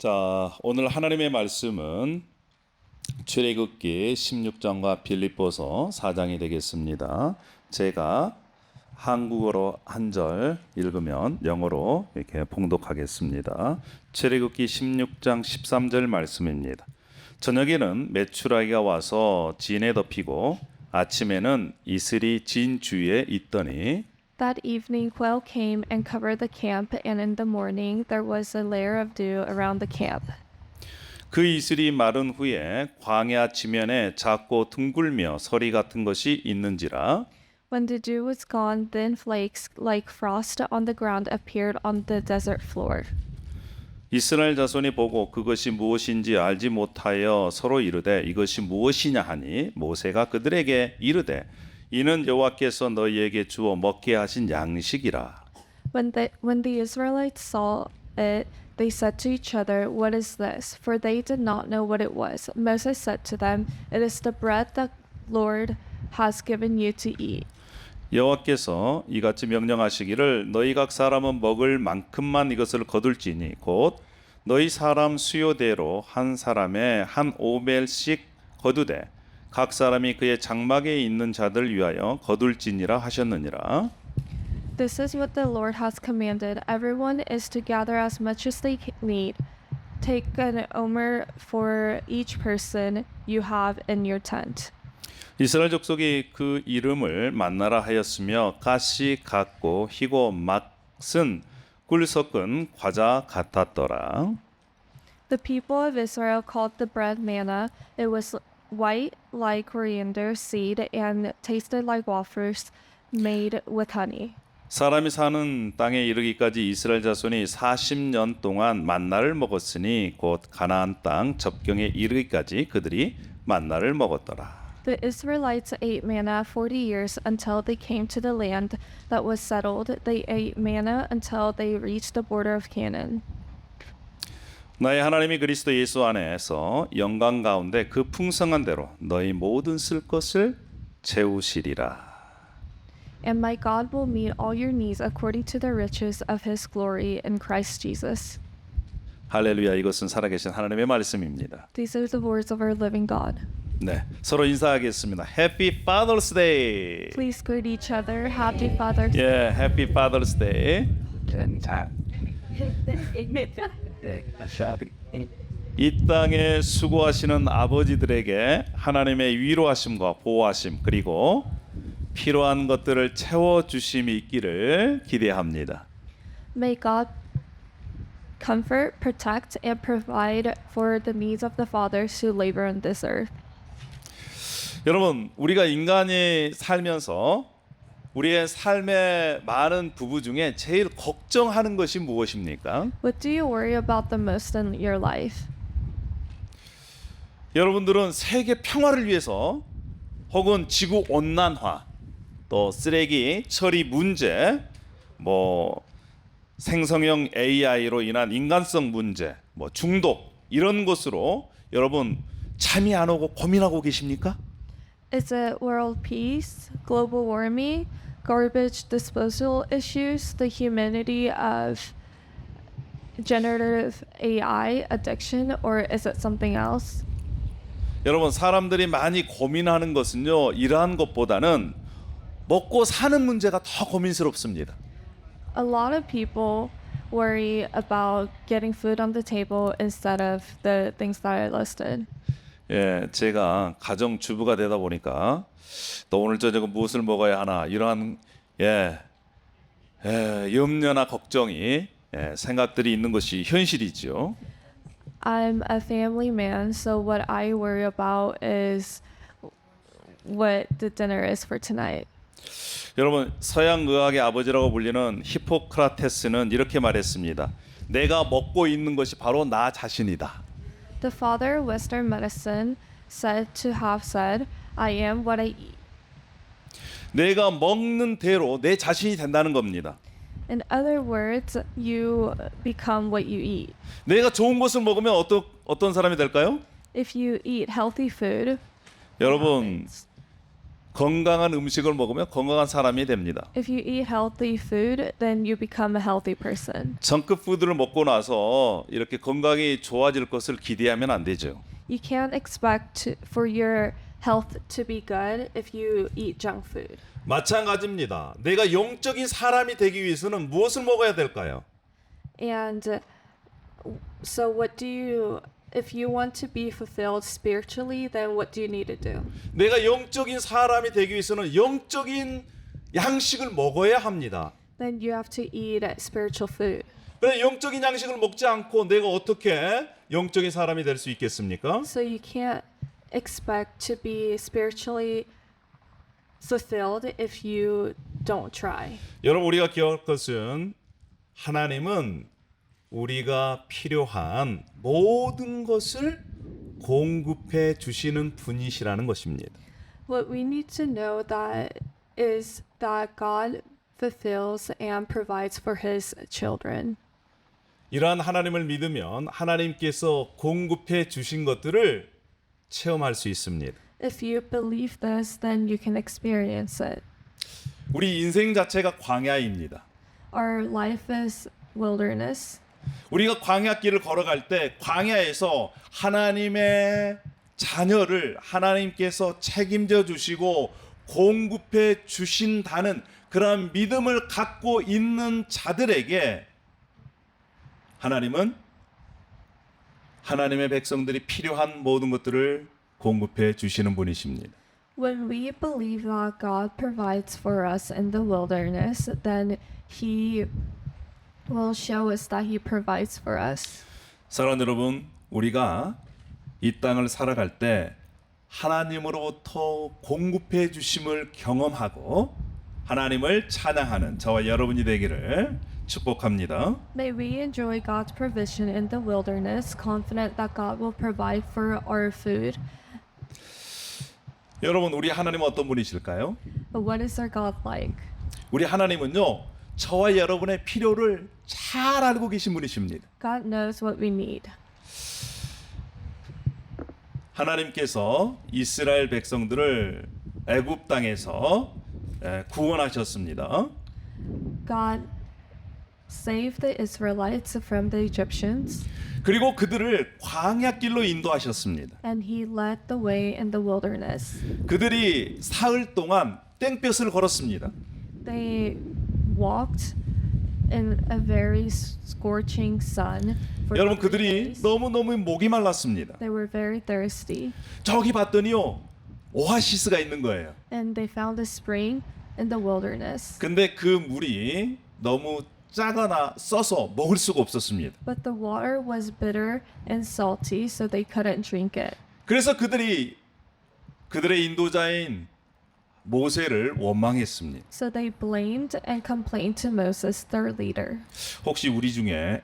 자, 오늘 하나님의 말씀은 출애굽기 16장과 빌립보서 4장이 되겠습니다. 제가 한국어로 한 절 읽으면 영어로 이렇게 봉독하겠습니다. 출애굽기 16장 13절 말씀입니다. 저녁에는 메추라기가 와서 진에 덮이고 아침에는 이슬이 진 주위에 있더니 That evening quail came and covered the camp, and in the morning there was a layer of dew around the camp. 그 이슬이 마른 후에 광야 지면에 작고 둥글며 서리 같은 것이 있는지라 When the dew was gone, then flakes like frost on the ground appeared on the desert floor. 이스라엘 자손이 보고 그것이 무엇인지 알지 못하여 서로 이르되 이것이 무엇이냐 하니 모세가 그들에게 이르되 이는 여호와께서 너희에게 주어 먹게 하신 양식이라. When the Israelites saw it, they said to each other, "What is this?" For they did not know what it was. Moses said to them, "It is the bread that Lord has given you to eat." 여호와께서 이같이 명령하시기를 너희 각 사람은 먹을 만큼만 이것을 거둘지니 곧 너희 사람 수요대로 한 사람에 한 오멜씩 거두되 각 사람이 그의 장막에 있는 자들 위하여 거둘지니라 하셨느니라. This is what the Lord has commanded. Everyone is to gather as much as they need. Take an omer for each person you have in your tent. 이스라엘 족속이 그 이름을 만나라 하였으며 가시 같고 희고 맛은 꿀 섞은 과자 같았더라. The people of Israel called the bread manna. It was white like coriander seed and tasted like wafers made with honey. 사람이 사는 땅에 이르기까지 이스라엘 자손이 40년 동안 만나를 먹었으니 곧 가나안 땅 접경에 이르기까지 그들이 만나를 먹었더라. The Israelites ate manna 40 years until they came to the land that was settled. They ate manna until they reached the border of Canaan. 나의 하나님이 그리스도 예수 안에서 영광 가운데 그 풍성한 대로 너희 모든 쓸 것을 채우시리라. And my God will meet all your needs according to the riches of his glory in Christ Jesus. 할렐루야. 이것은 살아계신 하나님의 말씀입니다. These are the words of our living God. 네, 서로 인사하겠습니다. Happy Father's Day. Please greet each other. Happy Father's Day. 예, Happy Father's Day. 이 땅에 수고하시는 아버지들에게 하나님의 위로하심과 보호하심 그리고 필요한 것들을 채워주심이 있기를 기대합니다. May God comfort, protect, and provide for the needs of the fathers who labor on this earth. 여러분, 우리가 인간이 살면서 우리의 삶의 많은 부분 중에 제일 걱정하는 것이 무엇입니까? What do you worry about the most in your life? 여러분들은 세계 평화를 위해서 혹은 지구 온난화, 또 쓰레기 처리 문제, 뭐 생성형 AI로 인한 인간성 문제, 뭐 중독 이런 것으로 여러분 잠이 안 오고 고민하고 계십니까? Is it world peace, global warming, garbage disposal issues, the humanity of generative AI addiction, or is it something else? 여러분 사람들이 많이 고민하는 것은요 이러한 것보다는 먹고 사는 문제가 더 고민스럽습니다. A lot of people worry about getting food on the table instead of the things that I listed. 예, 제가 가정 주부가 되다 보니까 또 오늘 저녁에 무엇을 먹어야 하나 이러한 염려나 걱정이 생각들이 있는 것이 현실이죠. I'm a family man, so what I worry about is what the dinner is for tonight. 여러분 서양 의학의 아버지라고 불리는 히포크라테스는 이렇게 말했습니다. 내가 먹고 있는 것이 바로 나 자신이다. The father of Western medicine said to have said, "I am what I eat." 내가 먹는 대로 내 자신이 된다는 겁니다. In other words, you become what you eat. 내가 좋은 것을 먹으면 어떤 사람이 될까요? If you eat healthy food, 여러분 건강한 음식을 먹으면 건강한 사람이 됩니다. If you eat healthy food, then you become a healthy person. 정크 푸드를 먹고 나서 이렇게 건강이 좋아질 것을 기대하면 안 되죠. You can't expect for your health to be good if you eat junk food. 마찬가지입니다. 내가 영적인 사람이 되기 위해서는 무엇을 먹어야 될까요? And so what do you if you want to be fulfilled spiritually, then what do you need to do? 내가 영적인 사람이 되기 위해서는 영적인 양식을 먹어야 합니다. Then you have to eat spiritual food. 그런데 영적인 양식을 먹지 않고 내가 어떻게 영적인 사람이 될 수 있겠습니까? So you can't expect to be spiritually fulfilled if you don't try. 여러분 우리가 기억할 것은 하나님은 우리가 필요한 모든 것을 공급해 주시는 분이시라는 것입니다. What we need to know that is that God fulfills and provides for his children. 이러한 하나님을 믿으면 하나님께서 공급해 주신 것들을 체험할 수 있습니다. If you believe this, then you can experience it. 우리 인생 자체가 광야입니다. Our life is wilderness. 우리가 광야길을 걸어갈 때 광야에서 하나님의 자녀를 하나님께서 책임져 주시고 공급해 주신다는 그런 믿음을 갖고 있는 자들에게 하나님은 하나님의 백성들이 필요한 모든 것들을 공급해 주시는 분이십니다. When we believe that God provides for us in the wilderness, then he will show us that he provides for us. 사랑하는 여러분, 우리가 이 땅을 살아갈 때 하나님으로부터 공급해 주심을 경험하고 하나님을 찬양하는 저와 여러분이 되기를 축복합니다. May we enjoy God's provision in the wilderness, confident that God will provide for our food. 여러분, 우리 하나님은 어떤 분이실까요? But what is our God like? 우리 하나님은요, 저와 여러분의 필요를 잘 알고 계신 분이십니다. God knows what we need. 하나님께서 이스라엘 백성들을 애굽 땅에서 구원하셨습니다. God saved the Israelites from the Egyptians, 그리고 그들을 광야길로 인도하셨습니다. and he led the way in the wilderness. 그들이 사흘 동안 땡볕을 걸었습니다. They walked in a very scorching sun for 여러분 3 그들이 days. 너무너무 목이 말랐습니다. They were very thirsty, 저기 봤더니요 오아시스가 있는 거예요. and they found a spring in the wilderness. 근데 그 물이 너무 짜거나 써서 먹을 수가 없었습니다. But the water was bitter and salty, so they couldn't drink it. 그래서 그들이 그들의 인도자인 모세를 원망했습니다. So they blamed and complained to Moses, their leader. 혹시 우리 중에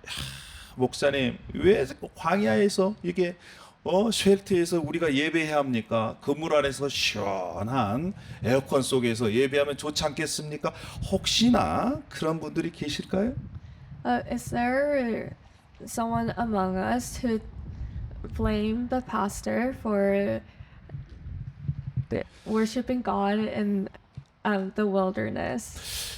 목사님 왜 자꾸 광야에서 이게 쉘터에서 우리가 예배해야 합니까? 건물 안에서 시원한 에어컨 속에서 예배하면 좋지 않겠습니까? 혹시나 그런 분들이 계실까요? Is there someone among us who blame the pastor for worshiping God in the wilderness?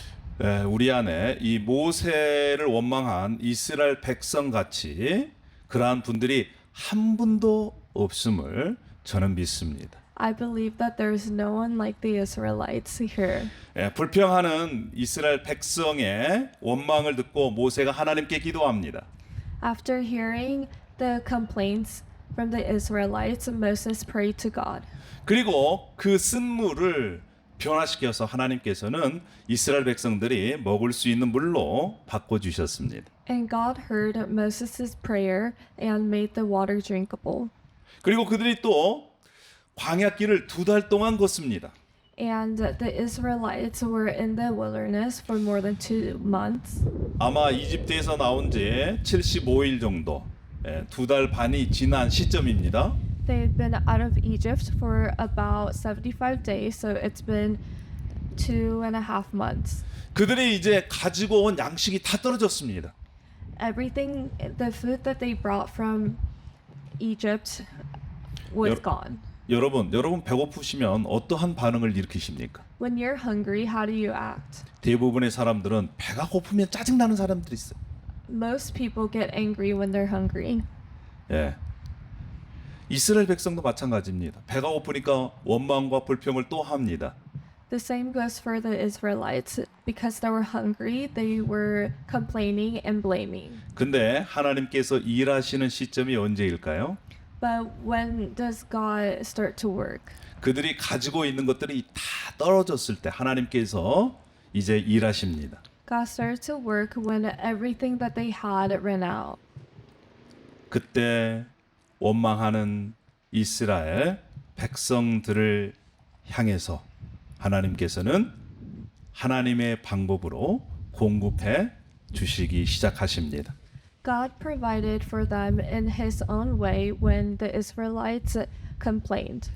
우리 안에 이 모세를 원망한 이스라엘 백성 같이 그러한 분들이 한 분도 없음을 저는 믿습니다. I believe that there is no one like the Israelites here. 불평하는 이스라엘 백성의 원망을 듣고 모세가 하나님께 기도합니다. After hearing the complaints from the Israelites, Moses prayed to God. 그리고 그 쓴물을 변화시켜서 하나님께서는 이스라엘 백성들이 먹을 수 있는 물로 바꿔주셨습니다. And God heard Moses' prayer and made the water drinkable. 그리고 그들이 또 광야길을 2달 동안 걷습니다. And the Israelites were in the wilderness for more than 2 months. 아마 이집트에서 나온 지 75일 정도, 2달 반이 지난 시점입니다. They had been out of Egypt for about 75 days, so it's been 2.5 months. 그들이 이제 가지고 온 양식이 다 떨어졌습니다. Everything, the food that they brought from Egypt was 여- gone. 여러분 배고프시면 어떠한 반응을 일으키십니까? When you're hungry, how do you act? 대부분의 사람들은 배가 고프면 짜증나는 사람들이 있어요. Most people get angry when they're hungry. 예. 이스라엘 백성도 마찬가지입니다. 배가 고프니까 원망과 불평을 또 합니다. The same goes for the Israelites. Because they were hungry, they were complaining and blaming. 근데 하나님께서 일하시는 시점이 언제일까요? But when does God start to work? 그들이 가지고 있는 것들이 다 떨어졌을 때 하나님께서 이제 일하십니다. God started to work when everything that they had ran out. 그때 원망하는 이스라엘 백성들을 향해서 하나님께서는 하나님의 방법으로 공급해 주시기 시작하십니다. God provided for them in His own way when the Israelites complained.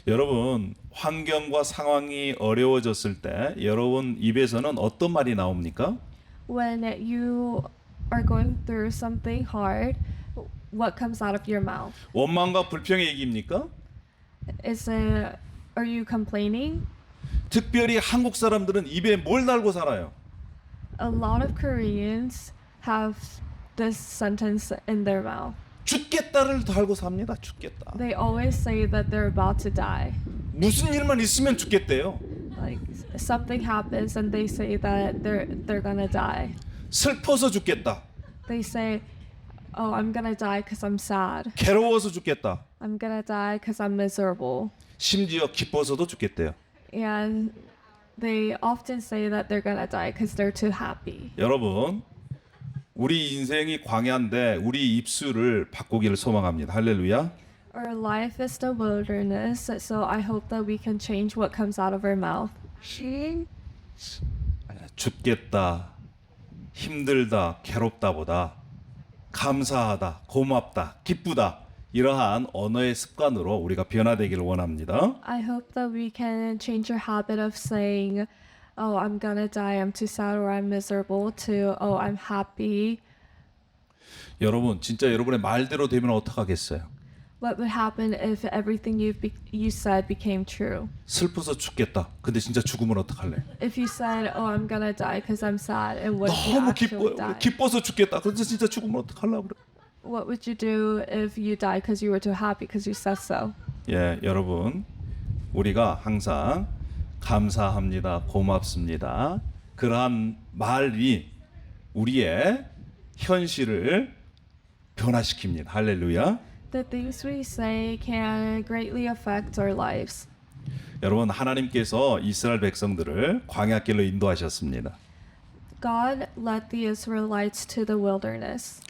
여러분 환경과 상황이 어려워졌을 때 여러분 입에서는 어떤 말이 나옵니까? When you are going through something hard, what comes out of your mouth? 원망과 불평의 얘기입니까? Is it, are you complaining? 특별히 한국 사람들은 입에 뭘 달고 살아요? A lot of Koreans have this sentence in their mouth. 죽겠다를 달고 삽니다. 죽겠다. They always say that they're about to die. 무슨 일만 있으면 죽겠대요. Like something happens and they say that they're gonna die. 슬퍼서 죽겠다. They say, "Oh, I'm gonna die because I'm sad. 괴로워서 죽겠다. I'm gonna die because I'm miserable." 심지어 기뻐서도 죽겠대요. And they often say that they're gonna die because they're too happy. 여러분, 우리 인생이 광야인데 우리 입술을 바꾸기를 소망합니다. 할렐루야. Our life is the wilderness, so I hope that we can change what comes out of our mouth. 죽겠다, 힘들다, 괴롭다보다 감사하다, 고맙다, 기쁘다 이러한 언어의 습관으로 우리가 변화되기를 원합니다. I hope that we can change our habit of saying, "Oh, I'm gonna die. I'm too sad," or "I'm miserable," to "Oh, I'm happy." 여러분 진짜 여러분의 말대로 되면 어떡하겠어요? What would happen if everything you said became true? 슬퍼서 죽겠다. 근데 진짜 죽으면 어떡할래? If you said, "Oh, I'm gonna die because I'm sad," and what if you 너무 actually 기뻐요. die? 기뻐서 죽겠다. 근데 진짜 죽으면 어떡하려고 그래? What would you do if you died because you were too happy because you said so? 예, 여러분 우리가 항상 감사합니다, 고맙습니다. 그러한 말이 우리의 현실을 변화시킵니다. 할렐루야. The things we say can greatly affect our lives. 여러분 하나님께서 이스라엘 백성들을 광야길로 인도하셨습니다. God led the Israelites to the wilderness,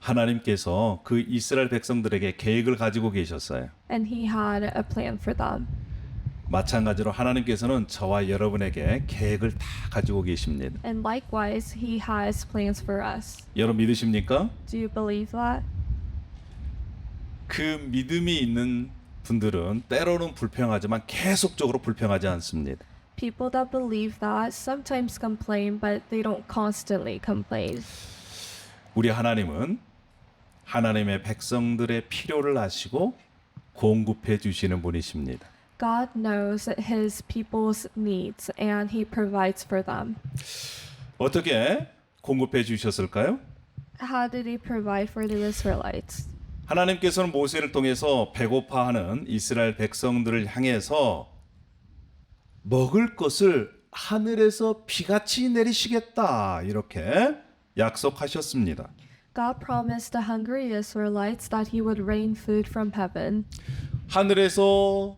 하나님께서 그 이스라엘 백성들에게 계획을 가지고 계셨어요. and He had a plan for them. 마찬가지로 하나님께서는 저와 여러분에게 계획을 다 가지고 계십니다. And likewise, He has plans for us. 여러분 믿으십니까? Do you believe that? 그 믿음이 있는 분들은 때로는 불평하지만 계속적으로 불평하지 않습니다. People that believe that sometimes complain, but they don't constantly complain. 우리 하나님은 하나님의 백성들의 필요를 아시고 공급해 주시는 분이십니다. God knows His people's needs, and He provides for them. 어떻게 공급해 주셨을까요? How did He provide for the Israelites? 하나님께서는 모세를 통해서 배고파하는 이스라엘 백성들을 향해서 먹을 것을 하늘에서 비같이 내리시겠다 이렇게 약속하셨습니다. God promised the hungry Israelites that He would rain food from heaven. 하늘에서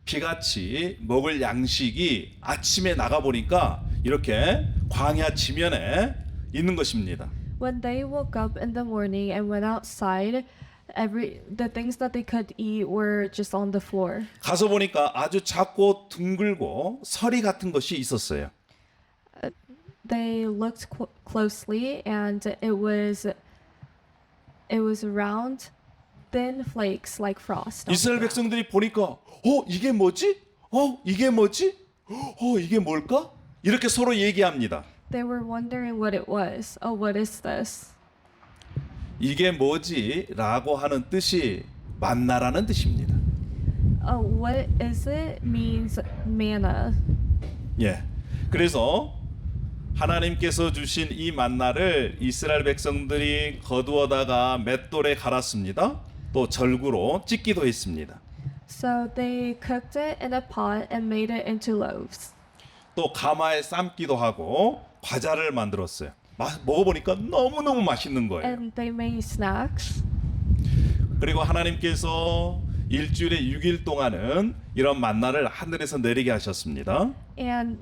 비같이 먹을 양식이 아침에 나가 보니까 이렇게 광야 지면에 있는 것입니다. When they woke up in the morning and went outside, the things that they could eat were just on the floor. 가서 보니까 아주 작고 둥글고 서리 같은 것이 있었어요. They looked closely, and it was round, thin flakes like frost. 이스라엘 백성들이 보니까 이게 뭐지? 이게 뭐지? 이게 뭘까? 이렇게 서로 얘기합니다. They were wondering what it was. Oh, what is this? 이게 뭐지? 라고 하는 뜻이 만나라는 뜻입니다. What is it means manna. 예. 그래서 하나님께서 주신 이 만나를 이스라엘 백성들이 거두어다가 맷돌에 갈았습니다. 또 절구로 찢기도 했습니다. So they cooked it in a pot and made it into loaves. 또 가마에 삶기도 하고 과자를 만들었어요. 먹어보니까 너무너무 맛있는 거예요. And they made snacks. 그리고 하나님께서 일주일에 6일 동안은 이런 만나를 하늘에서 내리게 하셨습니다. And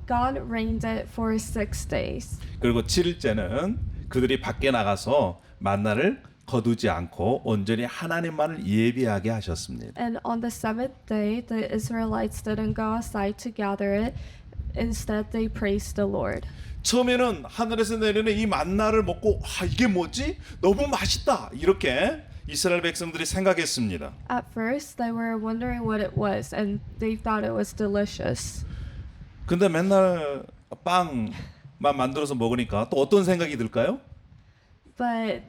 God rained it for 6 days. 그리고 7일째는 그들이 밖에 나가서 만나를 거두지 않고 온전히 하나님만을 예비하게 하셨습니다. And on the 7th day, the Israelites didn't go outside to gather it. Instead, they praised the Lord. 처음에는 하늘에서 내리는 이 만나를 먹고 이게 뭐지? 너무 맛있다. 이렇게 이스라엘 백성들이 생각했습니다. At first, they were wondering what it was, and they thought it was delicious. 근데 맨날 빵만 만들어서 먹으니까 또 어떤 생각이 들까요? But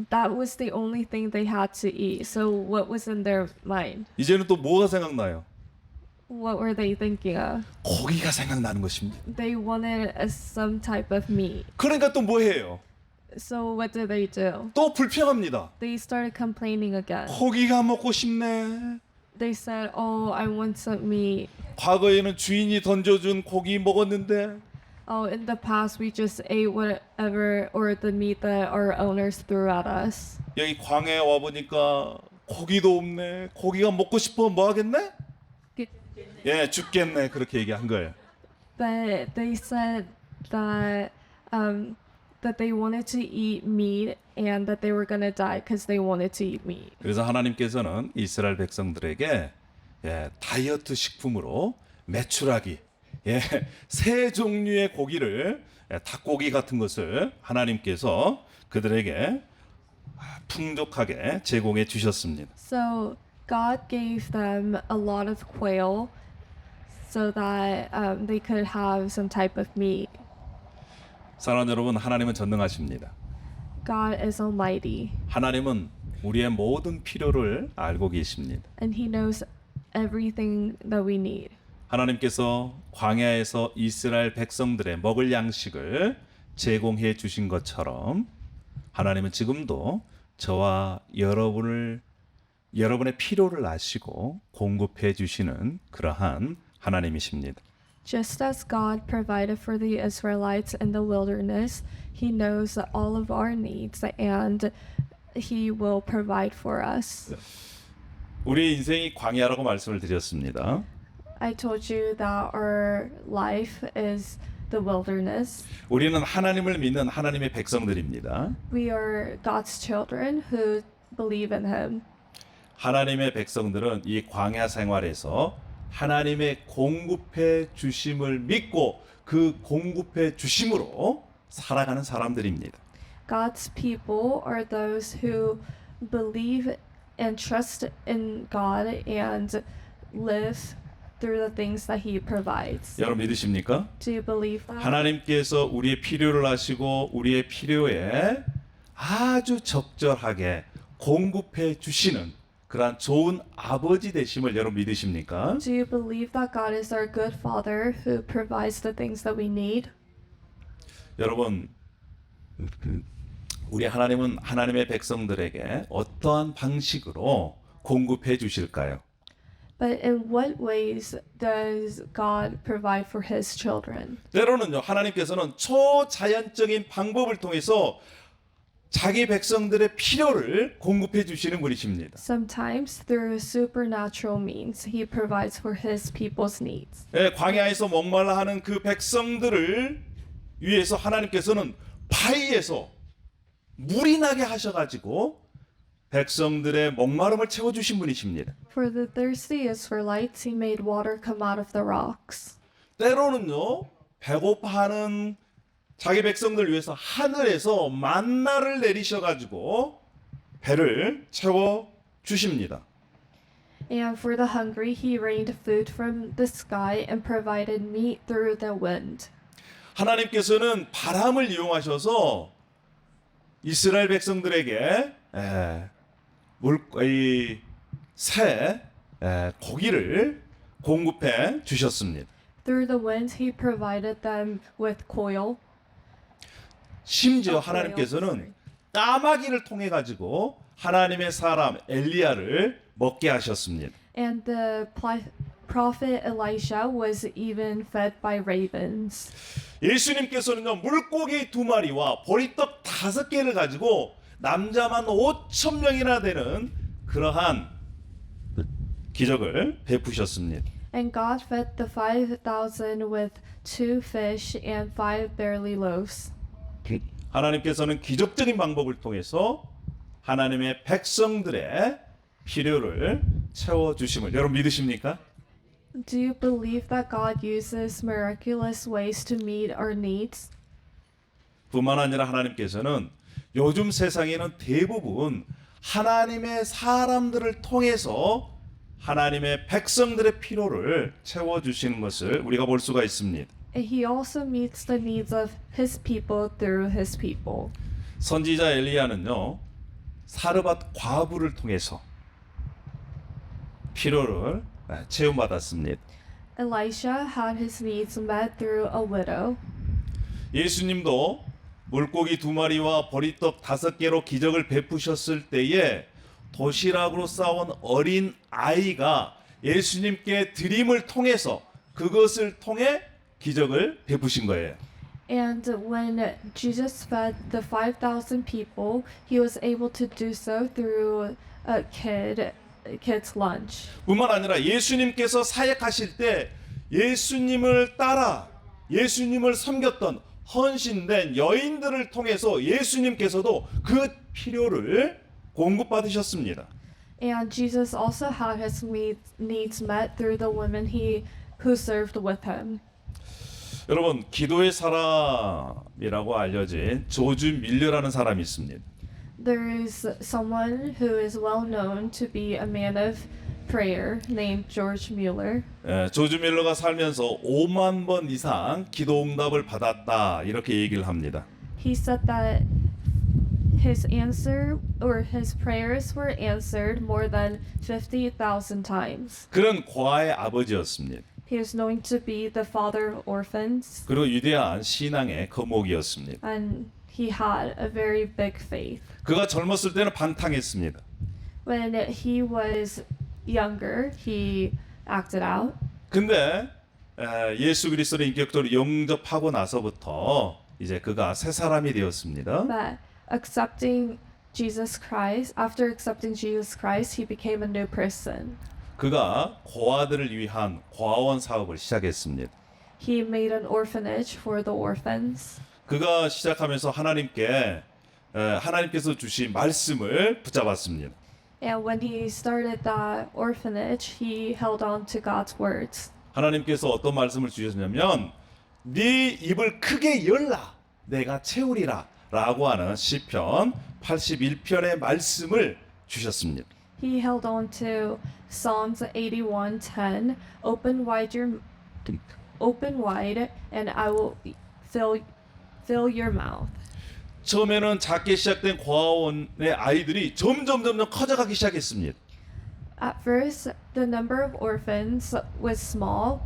that was the only thing they had to eat. So what was in their mind? 이제는 또 뭐가 생각나요? What were they thinking of? 고기가 생각나는 것입니다. They wanted some type of meat. 그러니까 또 뭐 해요? So what did they do? 또 불평합니다. They started complaining again. 고기가 먹고 싶네. They said, "Oh, I want some meat. 과거에는 주인이 던져준 고기 먹었는데 Oh, in the past we just ate whatever or the meat that our owners threw at us. 여기 광야에 와 보니까 고기도 없네. 고기가 먹고 싶어 뭐 하겠네? 예, 죽겠네. 그렇게 얘기한 거예요. But they said that that they wanted to eat meat and that they were gonna die because they wanted to eat meat. 그래서 하나님께서는 이스라엘 백성들에게 다이어트 식품으로 메추라기, 세 종류의 고기를 닭고기 같은 것을 하나님께서 그들에게 풍족하게 제공해 주셨습니다. So God gave them a lot of quail so that they could have some type of meat. 사랑하는 여러분, 하나님은 전능하십니다. God is almighty 하나님은 우리의 모든 필요를 알고 계십니다. and he knows everything that we need. 하나님께서 광야에서 이스라엘 백성들의 먹을 양식을 제공해 주신 것처럼 하나님은 지금도 저와 여러분의 필요를 아시고 공급해 주시는 그러한 하나님이십니다. Just as God provided for the Israelites in the wilderness, he knows all of our needs and he will provide for us. 우리의 인생이 광야라고 말씀을 드렸습니다. I told you that our life is the wilderness. 우리는 하나님을 믿는 하나님의 백성들입니다. We are God's children who believe in him. 하나님의 백성들은 이 광야 생활에서 하나님의 공급해 주심을 믿고 그 공급해 주심으로 살아가는 사람들입니다. God's people are those who believe and trust in God and live through the things that he provides. 여러분 믿으십니까? Do you believe that? 하나님께서 우리의 필요를 아시고 우리의 필요에 아주 적절하게 공급해 주시는 그러한 좋은 아버지 되심을 여러분 믿으십니까? Do you believe that God is our good father who provides the things that we need? 여러분 우리 하나님은 하나님의 백성들에게 어떠한 방식으로 공급해 주실까요? But in what ways does God provide for his children? 때로는요 하나님께서는 초자연적인 방법을 통해서 자기 백성들의 필요를 공급해 주시는 분이십니다. Sometimes through supernatural means, he provides for his people's needs. 광야에서 목말라 하는 그 백성들을 위해서 하나님께서는 바위에서 물이 나게 하셔가지고 백성들의 목마름을 채워주신 분이십니다. For the thirsty Israelites, he made water come out of the rocks. 때로는요 배고파하는 자기 백성들 위해서 하늘에서 만나를 내리셔가지고 배를 채워 주십니다. And for the hungry, he rained food from the sky and provided meat through the wind. 하나님께서는 바람을 이용하셔서 이스라엘 백성들에게 새 고기를 공급해 주셨습니다. Through the wind, he provided them with quail. 심지어 quail, 하나님께서는 sorry. 까마귀를 통해 가지고 하나님의 사람 엘리야를 먹게 하셨습니다. And the prophet Elisha was even fed by ravens. 예수님께서는요 물고기 2마리와 보리떡 5개를 가지고 남자만 5,000명이나 되는 그러한 기적을 베푸셨습니다. And God fed the 5,000 with 2 fish and 5 barley loaves. 하나님께서는 기적적인 방법을 통해서 하나님의 백성들의 필요를 채워 주심을 여러분 믿으십니까? Do you believe that God uses miraculous ways to meet our needs? 뿐만 아니라 하나님께서는 요즘 세상에는 대부분 하나님의 사람들을 통해서 하나님의 백성들의 필요를 채워 주시는 것을 우리가 볼 수가 있습니다. And he also meets the needs of his people through his people. 선지자 엘리야는요 사르밧 과부를 통해서 필요를 채움받았습니다. Elisha had his needs met through a widow. 예수님도 물고기 2마리와 보리떡 5개로 기적을 베푸셨을 때에 도시락으로 싸온 어린 아이가 예수님께 드림을 통해서 그것을 통해 기적을 베푸신 거예요. And when Jesus fed the 5,000 people, he was able to do so through a kid's lunch. 뿐만 아니라 예수님께서 사역하실 때 예수님을 따라 예수님을 섬겼던 헌신된 여인들을 통해서 예수님께서도 그 필요를 공급받으셨습니다. And Jesus also had his needs met through the women who served with him. 여러분 기도의 사람이라고 알려진 조지 밀러라는 사람이 있습니다. There is someone who is well known to be a man of prayer named George Mueller. 조지 밀러가 살면서 5만 번 이상 기도 응답을 받았다 이렇게 얘기를 합니다. He said that his answer or his prayers were answered more than 50,000 times. 그런 고아의 아버지였습니다. He was known to be the father of orphans, 그리고 위대한 신앙의 거목이었습니다. and he had a very big faith. 그가 젊었을 때는 방탕했습니다. When he was younger, he acted out. 근데 예수 그리스도를 인격적으로 영접하고 나서부터 이제 그가 새 사람이 되었습니다. But after accepting Jesus Christ, he became a new person. 그가 고아들을 위한 고아원 사업을 시작했습니다. He made an orphanage for the orphans. 그가 시작하면서 하나님께서 주신 말씀을 붙잡았습니다. And when he started that orphanage, he held on to God's words. 하나님께서 어떤 말씀을 주셨냐면 네 입을 크게 열라 내가 채우리라 라고 하는 시편 81편의 말씀을 주셨습니다. He held on to Psalms 81:10. Open wide, and I will fill your mouth. 처음에는 작게 시작된 고아원의 아이들이 점점 커져가기 시작했습니다. At first, the number of orphans was small,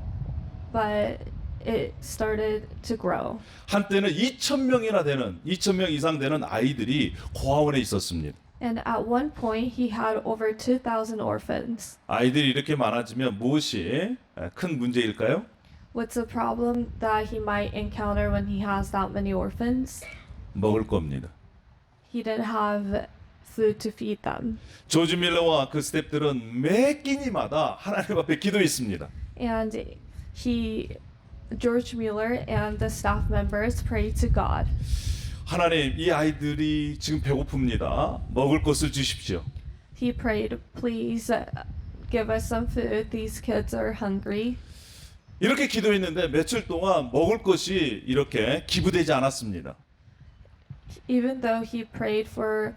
but it started to grow. 한때는 2,000명 이상 되는 아이들이 고아원에 있었습니다. And at one point, he had over 2,000 orphans. 아이들이 이렇게 많아지면 무엇이 큰 문제일까요? What's the problem that he might encounter when he has that many orphans? 먹을 겁니다. He didn't have food to feed them. 조지 밀러와 그 스태프들은 매 끼니마다 하나님 앞에 기도했습니다. And George Mueller and the staff members prayed to God. 하나님, 이 아이들이 지금 배고픕니다. 먹을 것을 주십시오. He prayed, please give us some food. These kids are hungry. 이렇게 기도했는데 며칠 동안 먹을 것이 이렇게 기부되지 않았습니다. Even though he prayed for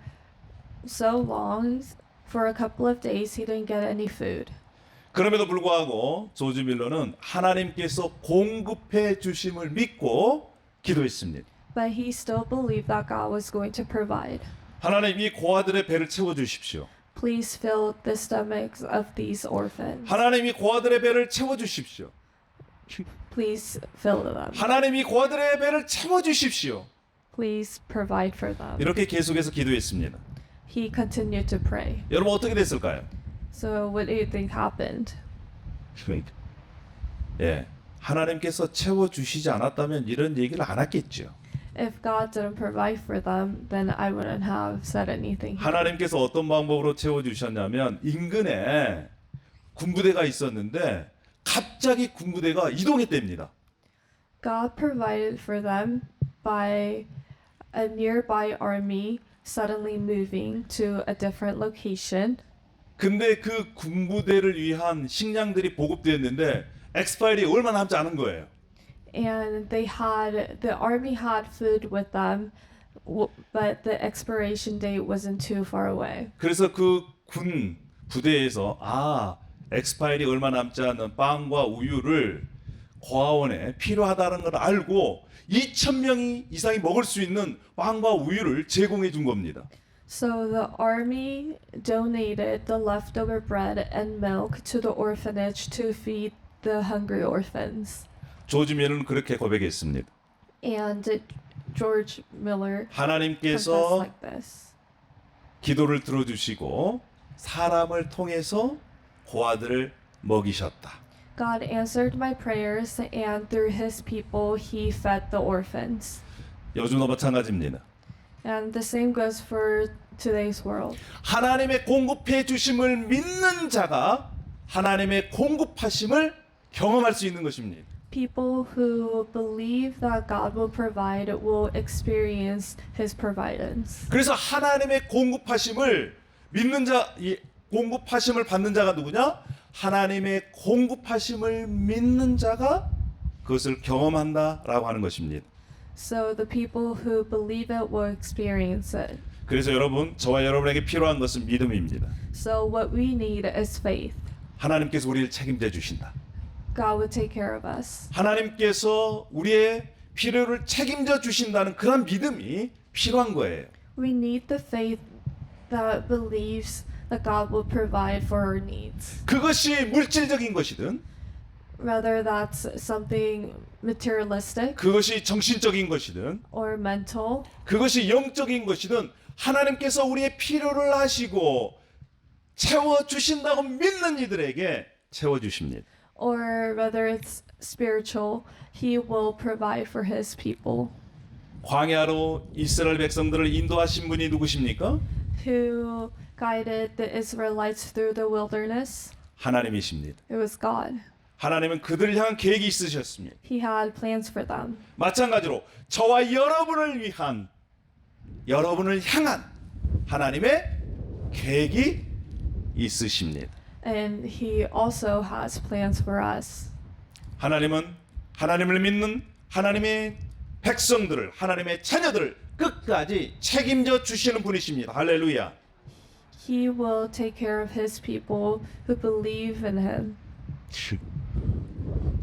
so long, for a couple of days, he didn't get any food. 그럼에도 불구하고 조지 밀러는 하나님께서 공급해 주심을 믿고 기도했습니다. But he still believed that God was going to provide. 하나님 이 고아들의 배를 채워 주십시오. Please fill the stomachs of these orphans. 하나님이 고아들의 배를 채워 주십시오. Please fill them. 하나님이 고아들의 배를 채워 주십시오. Please provide for them. 이렇게 계속해서 기도했습니다. He continued to pray. 여러분 어떻게 됐을까요? So what do you think happened? 예, 하나님께서 채워 주시지 않았다면 이런 얘기를 안 했겠죠. If God didn't provide for them, then I wouldn't have said anything. 하나님께서 어떤 방법으로 채워 주셨냐면 인근에 군부대가 있었는데 갑자기 군부대가 이동했답니다. God provided for them by a nearby army suddenly moving to a different location. 근데 그 군부대를 위한 식량들이 보급되었는데 엑스파일이 얼마 남지 않은 거예요. And the army had food with them, but the expiration date wasn't too far away. 그래서 그 군 부대에서 엑스파일이 얼마 남지 않은 빵과 우유를 고아원에 필요하다는 걸 알고 2,000명이 이상이 먹을 수 있는 빵과 우유를 제공해 준 겁니다. So the army donated the leftover bread and milk to the orphanage to feed the hungry orphans. 조지 밀러는 그렇게 고백했습니다. And George Miller confessed 하나님께서 like this. 기도를 들어주시고 사람을 통해서 고아들을 먹이셨다. God answered my prayers, and through his people, he fed the orphans. 요즘도 마찬가지입니다. And the same goes for today's world. 하나님의 공급해 주심을 믿는 자가 하나님의 공급하심을 경험할 수 있는 것입니다. People who believe that God will provide will experience his providence. 그래서 하나님의 공급하심을 믿는 자, 이 공급하심을 받는 자가 누구냐? 하나님의 공급하심을 믿는 자가 그것을 경험한다라고 하는 것입니다. So the people who believe it will experience it. 그래서 여러분, 저와 여러분에게 필요한 것은 믿음입니다. So what we need is faith. 하나님께서 우리를 책임져 주신다. God will take care of us. 하나님께서 우리의 필요를 책임져 주신다는 그런 믿음이 필요한 거예요. We need the faith that believes that God will provide for our needs. 그것이 물질적인 것이든 Whether that's something materialistic 그것이 정신적인 것이든 or mental, 그것이 영적인 것이든 하나님께서 우리의 필요를 하시고 채워 주신다고 믿는 이들에게 채워 주십니다. or whether it's spiritual, he will provide for his people. 광야로 이스라엘 백성들을 인도하신 분이 누구십니까? Who guided the Israelites through the wilderness? 하나님이십니다. It was God. 하나님은 그들을 향한 계획이 있으셨습니다. He had plans for them. 마찬가지로 저와 여러분을 향한 하나님의 계획이 있으십니다. And he also has plans for us. 하나님은 하나님을 믿는 하나님의 백성들을, 하나님의 자녀들을 끝까지 책임져 주시는 분이십니다. 할렐루야. He will take care of his people who believe in him.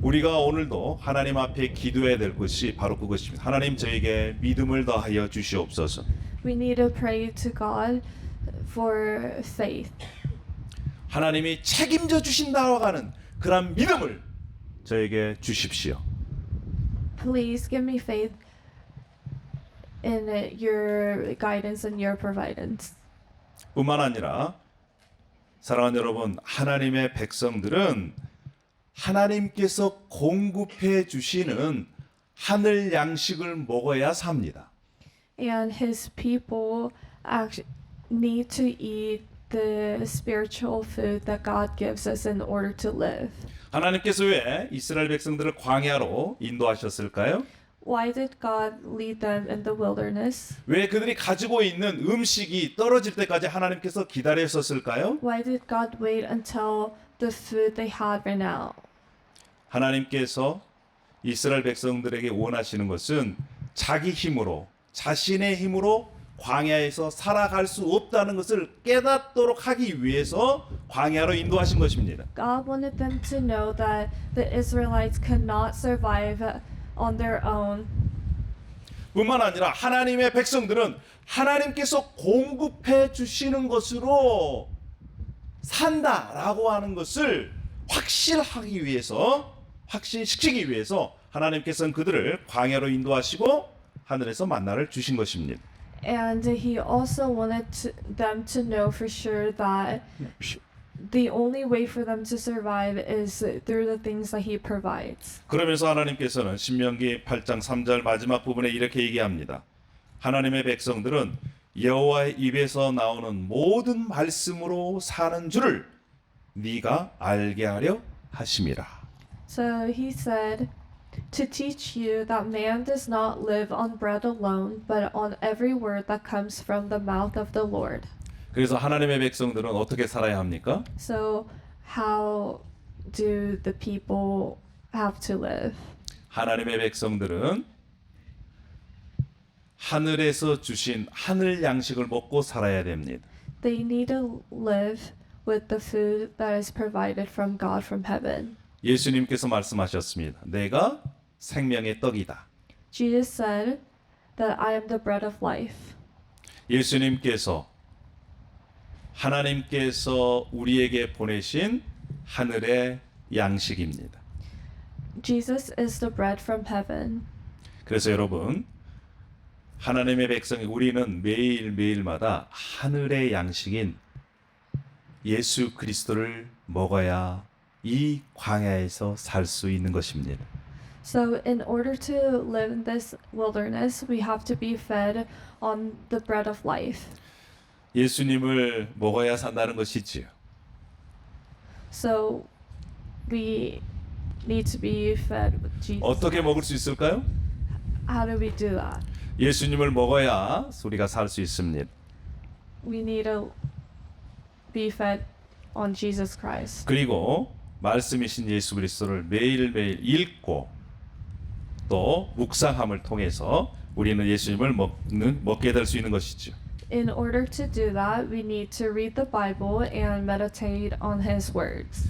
우리가 오늘도 하나님 앞에 기도해야 될 것이 바로 그것입니다. 하나님 저에게 믿음을 더하여 주시옵소서. We need to pray to God for faith. 하나님이 책임져 주신다고 하는 그런 믿음을 저에게 주십시오. Please give me faith in your guidance and your providence. 뿐만 아니라 사랑하는 여러분, 하나님의 백성들은 하나님께서 공급해 주시는 하늘 양식을 먹어야 삽니다. And his people need to eat the spiritual food that God gives us in order to live. 하나님께서 왜 이스라엘 백성들을 광야로 인도하셨을까요? Why did God lead them in the wilderness? 왜 그들이 가지고 있는 음식이 떨어질 때까지 하나님께서 기다리셨을까요? Why did God wait until the food they had ran out? 하나님께서 이스라엘 백성들에게 원하시는 것은 자기 힘으로, 자신의 힘으로 광야에서 살아갈 수 없다는 것을 깨닫도록 하기 위해서 광야로 인도하신 것입니다. God wanted them to know that the Israelites could not survive on their own. 뿐만 아니라 하나님의 백성들은 하나님께서 공급해 주시는 것으로 산다라고 하는 것을 확실하기 위해서, 확신시키기 위해서 하나님께서는 그들을 광야로 인도하시고 하늘에서 만나를 주신 것입니다. And he also wanted them to know for sure that the only way for them to survive is through the things that he provides. 그러면서 하나님께서는 신명기 8장 3절 마지막 부분에 이렇게 얘기합니다. 하나님의 백성들은 여호와의 입에서 나오는 모든 말씀으로 사는 줄을 네가 알게 하려 하심이라. So he said, to teach you that man does not live on bread alone, but on every word that comes from the mouth of the Lord. 그래서 하나님의 백성들은 어떻게 살아야 합니까? So how do the people have to live? 하나님의 백성들은 하늘에서 주신 하늘 양식을 먹고 살아야 됩니다. They need to live with the food that is provided from God from heaven. 예수님께서 말씀하셨습니다. 내가 생명의 떡이다. Jesus said that I am the bread of life. 예수님께서 하나님께서 우리에게 보내신 하늘의 양식입니다. Jesus is the bread from heaven. 그래서 여러분, 하나님의 백성이 우리는 매일매일마다 하늘의 양식인 예수 그리스도를 먹어야 이 광야에서 살 수 있는 것입니다. So in order to live in this wilderness, we have to be fed on the bread of life. 예수님을 먹어야 산다는 것이지요. So we need to be fed with Jesus. 어떻게 먹을 수 있을까요? How do we do that? 예수님을 먹어야 우리가 살 수 있습니다. We need to be fed on Jesus Christ. 그리고 말씀이신 예수 그리스도를 매일매일 읽고 또 묵상함을 통해서 우리는 예수님을 먹게 될 수 있는 것이죠. In order to do that, we need to read the Bible and meditate on His words.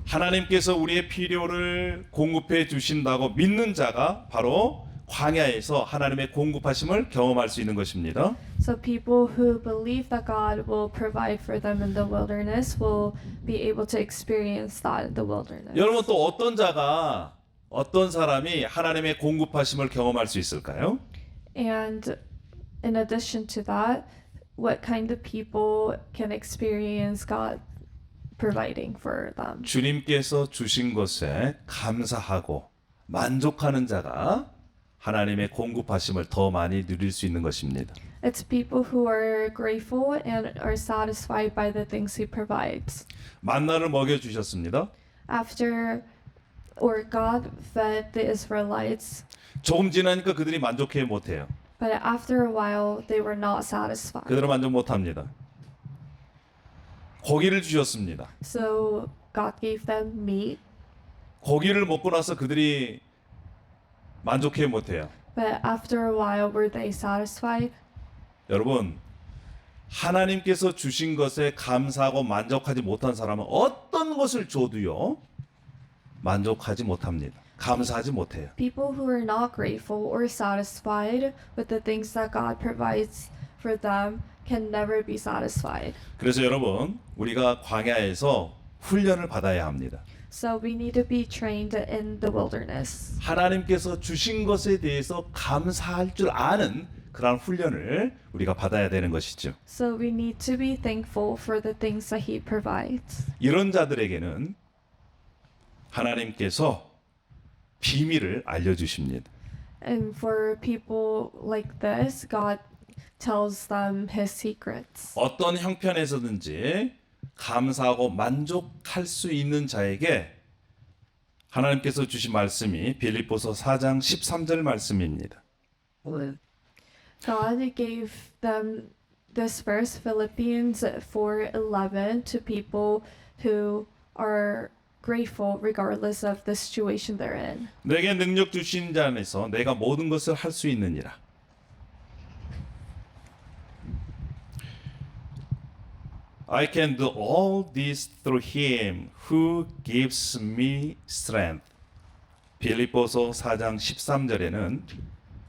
하나님께서 우리의 필요를 공급해 주신다고 믿는 자가 바로 광야에서 하나님의 공급하심을 경험할 수 있는 것입니다. So people who believe that God will provide for them in the wilderness will be able to experience that in the wilderness. 여러분 또 어떤 사람이 하나님의 공급하심을 경험할 수 있을까요? And in addition to that, what kind of people can experience God providing for them? 주님께서 주신 것에 감사하고 만족하는 자가 하나님의 공급하심을 더 많이 누릴 수 있는 것입니다. It's people who are grateful and are satisfied by the things He provides. 만나를 먹여 주셨습니다. After, or God fed the Israelites, 조금 지나니까 그들이 만족해 못해요. but after a while they were not satisfied. 그들은 만족 못합니다. 고기를 주셨습니다. So God gave them meat, 고기를 먹고 나서 그들이 만족해 못해요. but after a while were they satisfied? 여러분, 하나님께서 주신 것에 감사하고 만족하지 못한 사람은 어떤 것을 줘도요 만족하지 못합니다. 감사하지 못해요. People who are not grateful or satisfied with the things that God provides for them can never be satisfied. 그래서 여러분, 우리가 광야에서 훈련을 받아야 합니다. So we need to be trained in the wilderness. 하나님께서 주신 것에 대해서 감사할 줄 아는 그런 훈련을 우리가 받아야 되는 것이죠. So we need to be thankful for the things that He provides. 이런 자들에게는 하나님께서 비밀을 알려주십니다. And for people like this, God tells them His secrets. 어떤 형편에서든지 감사하고 만족할 수 있는 자에게 하나님께서 주신 말씀이 빌립보서 4장 13절 말씀입니다. God gave them this verse, Philippians 4:11, to people who are grateful regardless of the situation they're in. 내게 능력 주신 자 안에서 내가 모든 것을 할 수 있느니라. I can do all this through him who gives me strength. 빌립보서 4장 13절에는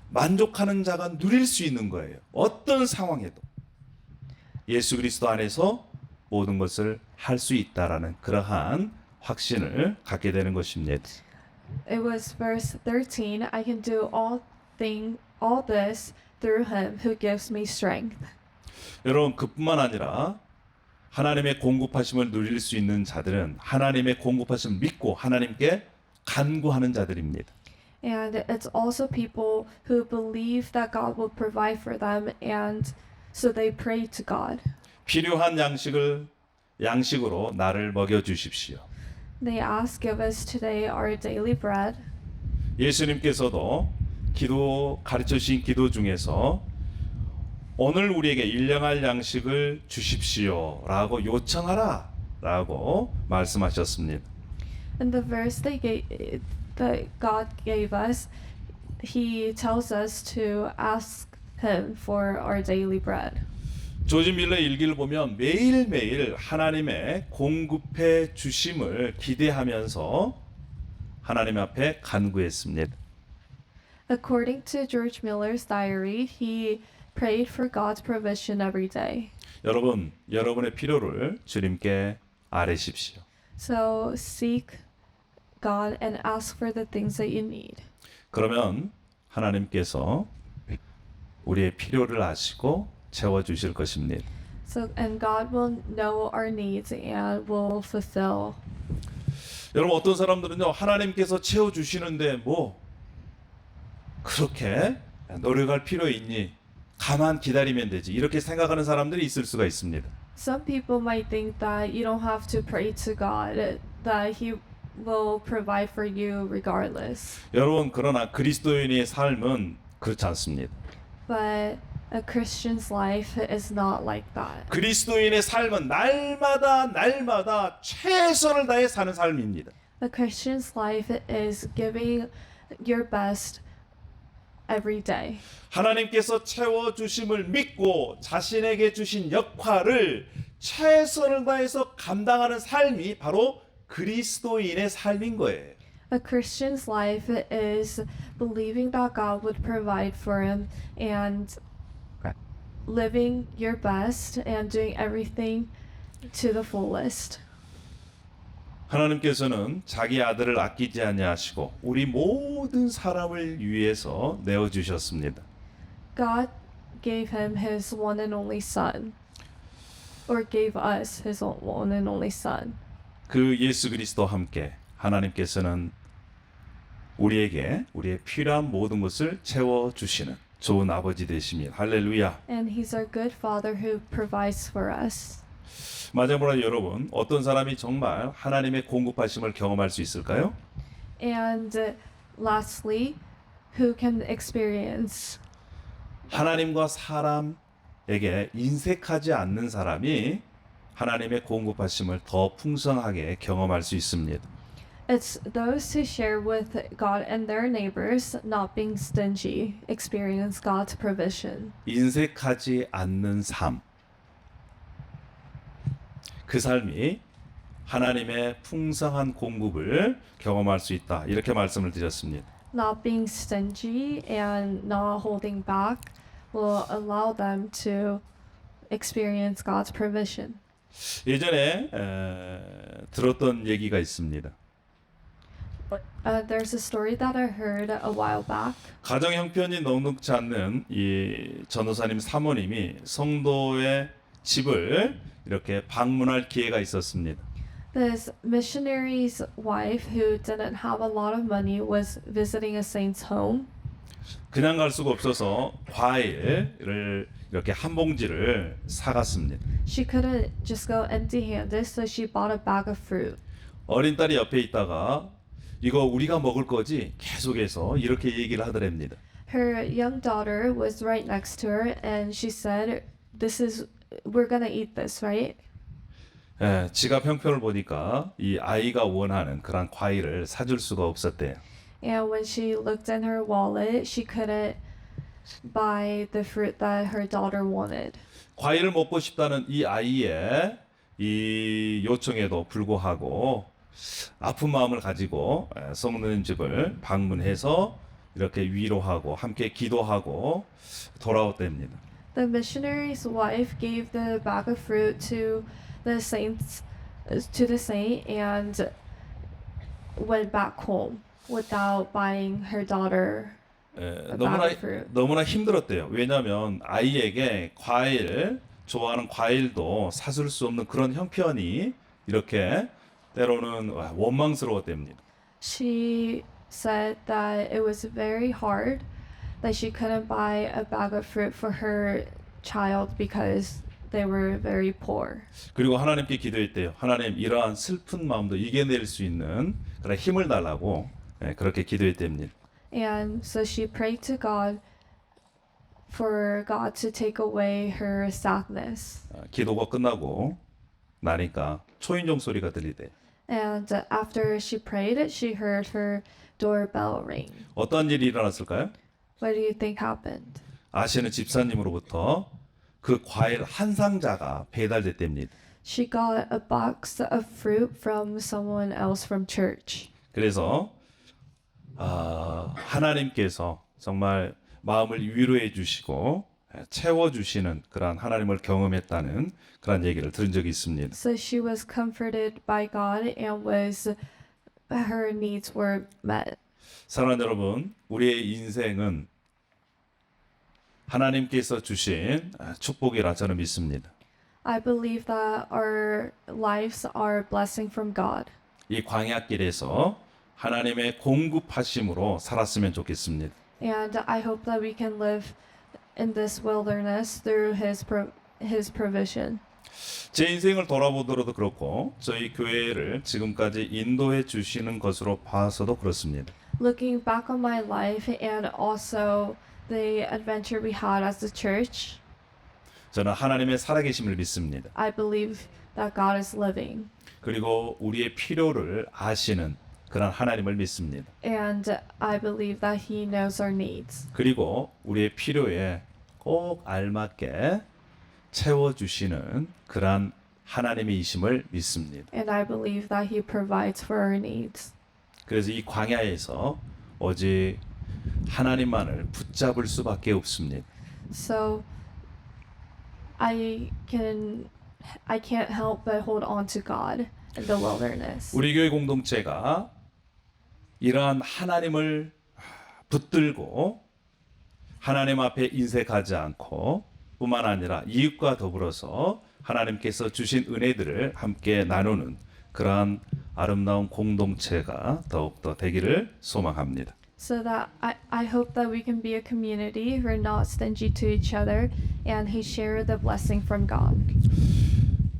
만족하는 자가 누릴 수 있는 거예요. 어떤 상황에도 예수 그리스도 안에서 모든 것을 할 수 있다라는 그러한 확신을 갖게 되는 것입니다. It was verse 13, I can do all this through him who gives me strength. 여러분 그뿐만 아니라 하나님의 공급하심을 누릴 수 있는 자들은 하나님의 공급하심을 믿고 하나님께 간구하는 자들입니다. And it's also people who believe that God will provide for them, and so they pray to God. 필요한 양식으로 나를 먹여 주십시오. They ask, give us today our daily bread. 예수님께서도 가르쳐 주신 기도 중에서 오늘 우리에게 일용할 양식을 주십시오라고 요청하라라고 말씀하셨습니다. In the verse that God gave us, He tells us to ask Him for our daily bread. 조지 밀러의 일기를 보면 매일매일 하나님의 공급해 주심을 기대하면서 하나님 앞에 간구했습니다. According to George Miller's diary, he prayed for God's provision every day. 여러분, 여러분의 필요를 주님께 아뢰십시오. So seek God and ask for the things that you need. 그러면 하나님께서 우리의 필요를 아시고 채워 주실 것입니다. And God will know our needs and will fulfill. 여러분 어떤 사람들은요 하나님께서 채워 주시는데 뭐 그렇게 노력할 필요 있니? 가만 기다리면 되지. 이렇게 생각하는 사람들이 있을 수가 있습니다. Some people might think that you don't have to pray to God, that He will provide for you regardless. 여러분 그러나 그리스도인의 삶은 그렇지 않습니다. But a Christian's life is not like that. 그리스도인의 삶은 날마다 최선을 다해 사는 삶입니다. A Christian's life is giving your best every day. 하나님께서 채워 주심을 믿고 자신에게 주신 역할을 최선을 다해서 감당하는 삶이 바로 그리스도인의 삶인 거예요. A Christian's life is believing that God would provide for him and living your best and doing everything to the fullest. 하나님께서는 자기 아들을 아끼지 아니하시고 우리 모든 사람을 위해서 내어 주셨습니다. God gave him his one and only son, or gave us his one and only son. 그 예수 그리스도와 함께 하나님께서는 우리에게 우리의 필요한 모든 것을 채워 주시는 좋은 아버지 되십니다. 할렐루야. And he's our good father who provides for us. 마지막으로 여러분 어떤 사람이 정말 하나님의 공급하심을 경험할 수 있을까요? And lastly, who can experience 하나님과 사람에게 인색하지 않는 사람이 하나님의 공급하심을 더 풍성하게 경험할 수 있습니다. It's those who share with God and their neighbors, not being stingy, experience God's provision. 인색하지 않는 삶. 그 삶이 하나님의 풍성한 공급을 경험할 수 있다. 이렇게 말씀을 드렸습니다. Not being stingy and not holding back will allow them to experience God's provision. 예전에 들었던 얘기가 있습니다. There's a story that I heard a while back. 가정 형편이 넉넉지 않는 이 전도사님 사모님이 성도의 집을 이렇게 방문할 기회가 있었습니다. This missionary's wife, who didn't have a lot of money, was visiting a saint's home. 그냥 갈 수가 없어서 과일을 이렇게 한 봉지를 사갔습니다. She couldn't just go empty-handed, so she bought a bag of fruit. 어린 딸이 옆에 있다가 이거 우리가 먹을 거지? 계속해서 이렇게 얘기를 하더랍니다. Her young daughter was right next to her, and she said, we're gonna eat this, right? 지갑 형편을 보니까 이 아이가 원하는 그런 과일을 사줄 수가 없었대요. And when she looked in her wallet, she couldn't buy the fruit that her daughter wanted. 과일을 먹고 싶다는 이 아이의 이 요청에도 불구하고 아픈 마음을 가지고 성도님 집을 방문해서 이렇게 위로하고 함께 기도하고 돌아왔답니다. The missionary's wife gave the bag of fruit to the saints to the saint and went back home without buying her daughter a bag of fruit. 너무나 힘들었대요. 왜냐하면 아이에게 좋아하는 과일도 사줄 수 없는 그런 형편이 이렇게 때로는 원망스러웠답니다. She said that it was very hard that she couldn't buy a bag of fruit for her child because they were very poor. 그리고 하나님께 기도했대요. 하나님 이러한 슬픈 마음도 이겨낼 수 있는 그런 힘을 달라고 그렇게 기도했답니다. And so she prayed to God for God to take away her sadness. 기도가 끝나고 나니까 초인종 소리가 들리대. And after she prayed, she heard her doorbell ring. 어떤 일이 일어났을까요? What do you think happened? 아시는 집사님으로부터 그 과일 한 상자가 배달됐답니다. She got a box of fruit from someone else from church. 그래서 하나님께서 정말 마음을 위로해 주시고 채워 주시는 그런 하나님을 경험했다는 그런 얘기를 들은 적이 있습니다. So she was comforted by God and her needs were met. 사랑하는 여러분, 우리의 인생은 하나님께서 주신 축복이라 저는 믿습니다. I believe that our lives are a blessing from God. 이 광야길에서 하나님의 공급하심으로 살았으면 좋겠습니다. And I hope that we can live in this wilderness through his provision. 제 인생을 돌아보더라도 그렇고 저희 교회를 지금까지 인도해 주시는 것으로 봐서도 그렇습니다. Looking back on my life and also the adventure we had as a church, 저는 하나님의 살아계심을 믿습니다. I believe that God is living. 그리고 우리의 필요를 아시는 그런 하나님을 믿습니다. And I believe that He knows our needs. 그리고 우리의 필요에 꼭 알맞게 채워주시는 그런 하나님이심을 믿습니다. And I believe that He provides for our needs. 그래서 이 광야에서 오직 하나님만을 붙잡을 수밖에 없습니다. So I can't help but hold on to God in the wilderness. 우리 교회 공동체가 이러한 하나님을 붙들고 하나님 앞에 인색하지 않고 뿐만 아니라 이웃과 더불어서 하나님께서 주신 은혜들을 함께 나누는 그러한 아름다운 공동체가 더욱더 되기를 소망합니다. So that I hope that we can be a community who are not stingy to each other and who share the blessing from God.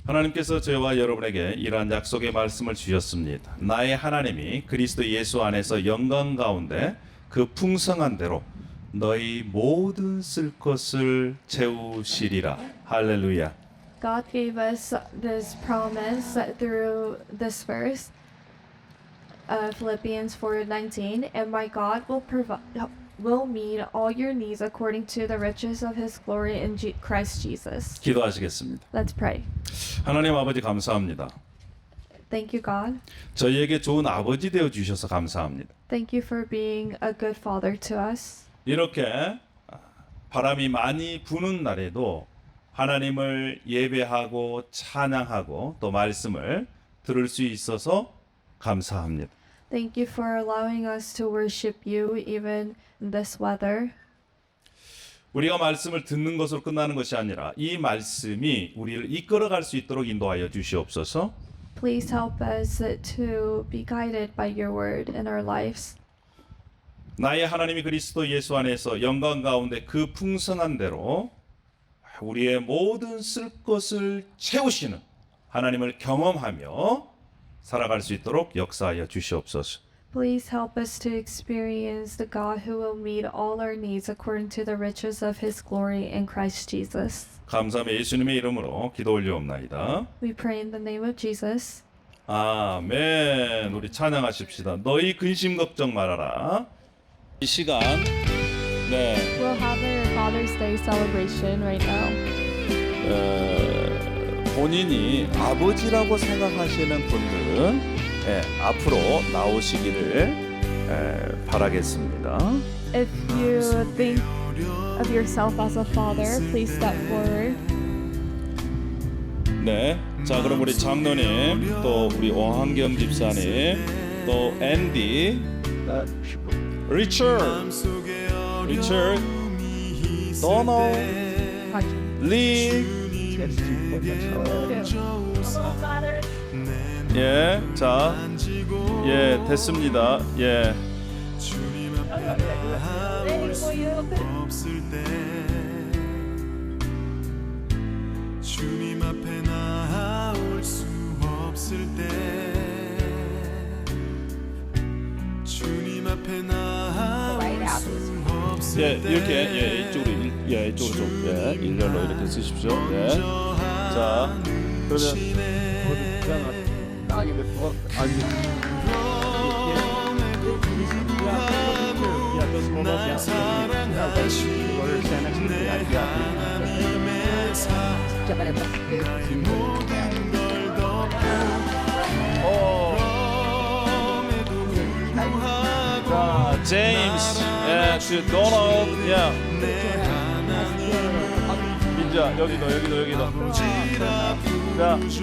하나님께서 저와 여러분에게 이러한 약속의 말씀을 주셨습니다. 나의 하나님이 그리스도 예수 안에서 영광 가운데 그 풍성한 대로 너희 모든 쓸 것을 채우시리라. 할렐루야. God gave us this promise through this verse, Philippians 4:19, and my God will meet all your needs according to the riches of His glory in Christ Jesus. 기도하시겠습니다. Let's pray. 하나님 아버지 감사합니다. Thank you, God. 저희에게 좋은 아버지 되어 주셔서 감사합니다. Thank you for being a good father to us. 이렇게 바람이 많이 부는 날에도 하나님을 예배하고 찬양하고 또 말씀을 들을 수 있어서 감사합니다. Thank you for allowing us to worship you even in this weather. 우리가 말씀을 듣는 것으로 끝나는 것이 아니라 이 말씀이 우리를 이끌어갈 수 있도록 인도하여 주시옵소서. Please help us to be guided by your word in our lives. 나의 하나님이 그리스도 예수 안에서 영광 가운데 그 풍성한 대로 우리의 모든 쓸 것을 채우시는 하나님을 경험하며 살아갈 수 있도록 역사하여 주시옵소서. Please help us to experience the God who will meet all our needs according to the riches of His glory in Christ Jesus. 감사하며 예수님의 이름으로 기도 올려옵나이다. We pray in the name of Jesus. 아멘. 우리 찬양하십시다. 너희 근심 걱정 말아라. 이 시간 We'll have our Father's Day celebration right now. 본인이 아버지라고 생각하시는 분들은 앞으로 나오시기를 바라겠습니다. If you think of yourself as a father, please step forward. 네. 자, 그럼 우리 장로님, 또 우리 오한경 집사님, 또 앤디, 리처드, 도너, 리. 예, 자, 예, 됐습니다. 예. 주님 앞에 나올 수 없을 때 주님 앞에 나올 수 없을 예, 때 이렇게 이쪽으로 이쪽으로 좀 일렬로 이렇게 쓰십시오. 예. 자, 그러면 날 사랑하시는 내 하나님의 사랑 나의 모든 걸 덮고 그럼에도 불구하고 자, 제임스, 예, 그 도널드, 예. 내 하나님의 민자, 여기도. 아버지라 자, 부르죠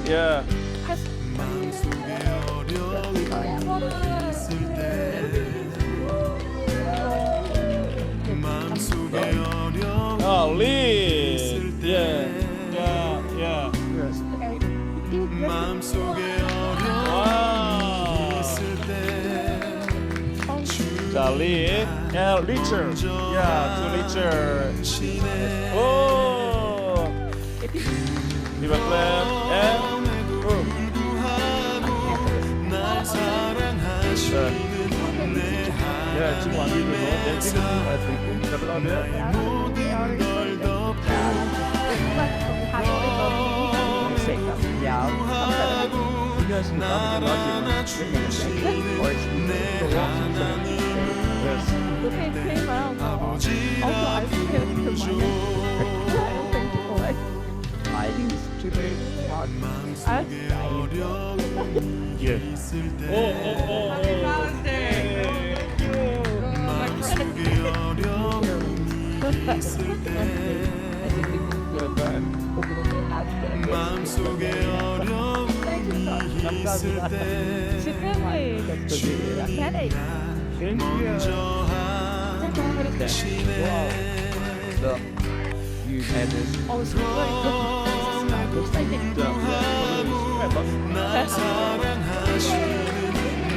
예. 마음속에 어려움이 있을 때 마음속에 어려움이 아, 리, 있을 예, 때 야. 마음속에 어려움이 와. 있을 때 자, 리, 예, 리처드, 야, 그 리처드. 신의 오, 리버 클랩, 앤. 날 사랑하시는 내 Yeah, 지금 안 되죠. 내 지금 나의 모든 걸 덮고 날 안아주시는 내 하나님 The pain came out. Also, I feel to 마음속에 어려움이 있을 때 마음속에 어려움이 있을 때 마음속에 어려움이 있을 때 먼저 하시네 날 사랑하시는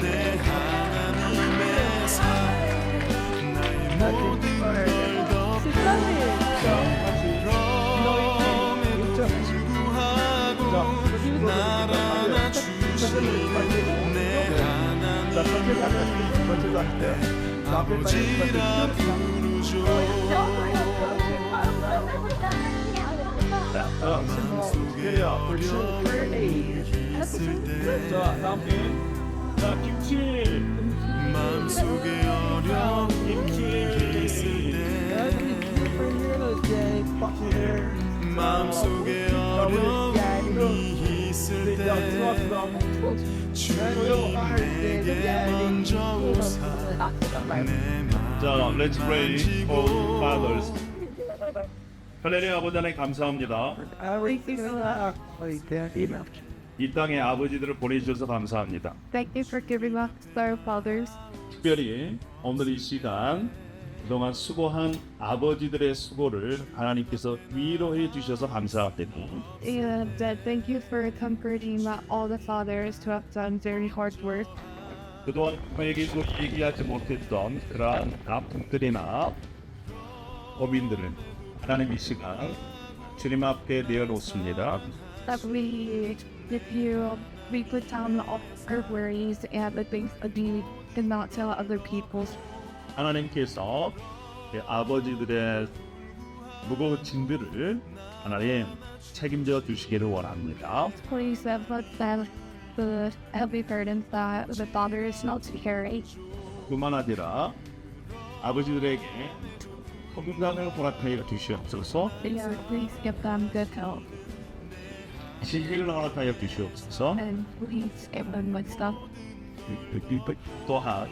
내 하나님의 사랑 나의 모든 걸 덮고 그럼에도 불구하고 날 안아주시는 내 하나님 아버지라 부르죠 마음속에 어려움이 있을 때 자, 다음 게임. 자, 김치. 마음속에 어려움이 있을 때 마음속에 어려움이 있을 때 주님 내게 먼저 오사 내 자, let's pray for fathers. 하나님 아버지 하나님 감사합니다. 이 땅에 아버지들을 보내주셔서 감사합니다. Thank you for giving us our fathers. 특별히 오늘 이 시간 그동안 수고한 아버지들의 수고를 하나님께서 위로해 주셔서 감사합니다. And thank you for comforting all the fathers who have done very hard work. 그동안 저에게도 얘기하지 못했던 그러한 아픔들이나 고민들은 하나님 이 시간 주님 앞에 내어놓습니다. That we put down all our worries and the things that we did not tell other people. 하나님께서 아버지들의 무거운 짐들을 하나님 책임져 주시기를 원합니다. Please put down the heavy burdens that the fathers not to carry. 뿐만 아니라 아버지들에게 건강을 허락하여 주시옵소서. Please give them good health 지혜를 허락하여 주시옵소서. and please give them wisdom. 또한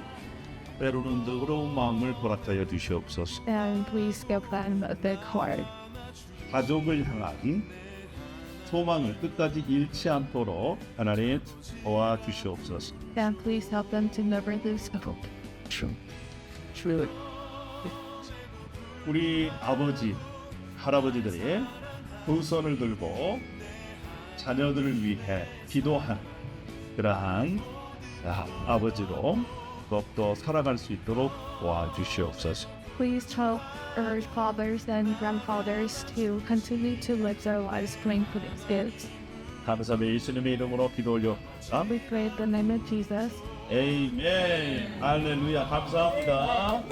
때로는 너그러운 마음을 허락하여 주시옵소서. And please give them a big heart. 가족을 향한 소망을 끝까지 잃지 않도록 하나님 도와주시옵소서. And please help them to never lose hope. 우리 아버지, 할아버지들이 두 손을 들고 자녀들을 위해 기도한 그러한 아버지로 더욱더 살아갈 수 있도록 도와주시옵소서. Please help urge fathers and grandfathers to continue to live their lives praying for these kids. 감사합니다. 예수님의 이름으로 기도 올려옵니다. We pray in the name of Jesus. 에이멘. 할렐루야. 감사합니다.